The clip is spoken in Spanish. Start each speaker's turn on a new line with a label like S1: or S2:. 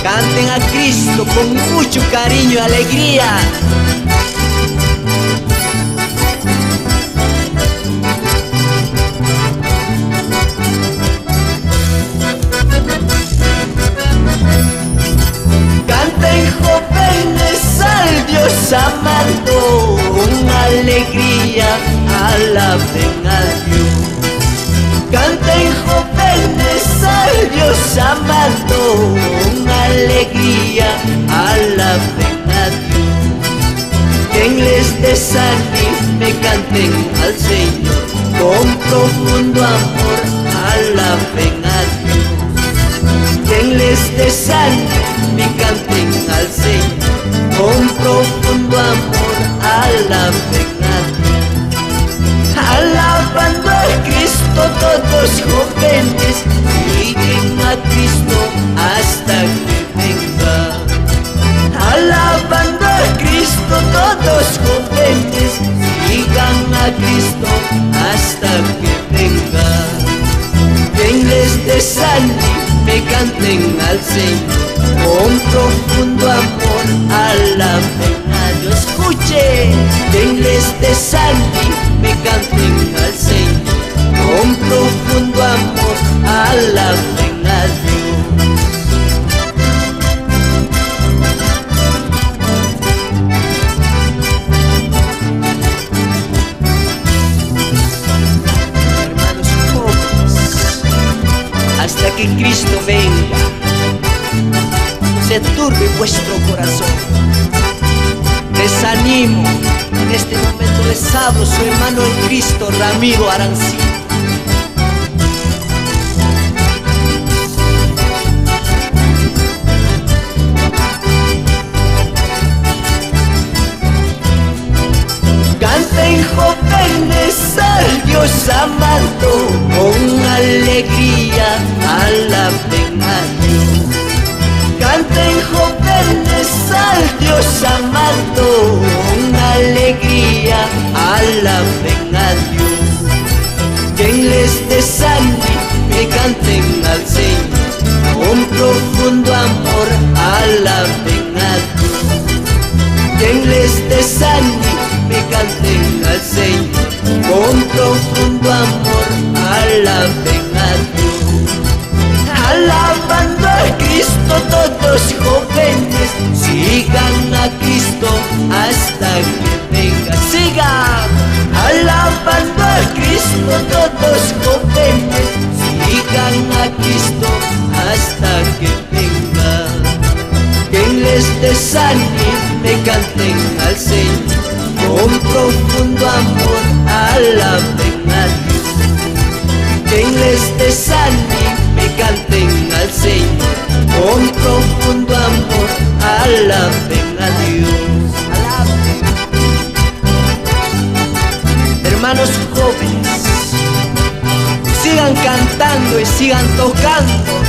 S1: Canten a Cristo con mucho cariño y alegría. Canten jóvenes al Dios amado, con alegría alaben a Dios. Canten jóvenes al Dios amado, con alegría alaben a Dios. Quien les desanime, canten al Señor, con profundo amor alaben a Dios. Quien les desanime, canten al Señor, con profundo amor alaben a Dios. Alabando a Cristo todos jóvenes, siguen a Cristo hasta que venga. Alabando a Cristo todos jóvenes, sigan a Cristo hasta que venga. Quien les desanime, canten al Señor, con profundo amor alaben a Dios. Escuche, quien les desanime, canten al Señor, con profundo amor alaben a Dios. Hermanos jóvenes, hasta que Cristo venga, no se turbe vuestro corazón. Les animo, en este momento les hablo su hermano en Cristo, Ramiro Arancito. Canten jóvenes al Dios amado, con alegría alaben a Dios. Canten jóvenes al Dios amado, con alegría alaben a Dios. Quien les desanime, canten al Señor, con profundo amor alaben a Dios. Quien les desanime, canten al Señor, con profundo amor alaben a Dios. Alabando a Cristo todos jóvenes, sigan a Cristo hasta que venga. Sigan alabando a Cristo todos jóvenes, sigan a Cristo hasta que venga. Quien les desanime, canten al Señor, con profundo amor alaben a Dios. Quien les desanime, canten al Señor, con profundo amor alaben a Dios. Alaben. Hermanos jóvenes, sigan cantando y sigan tocando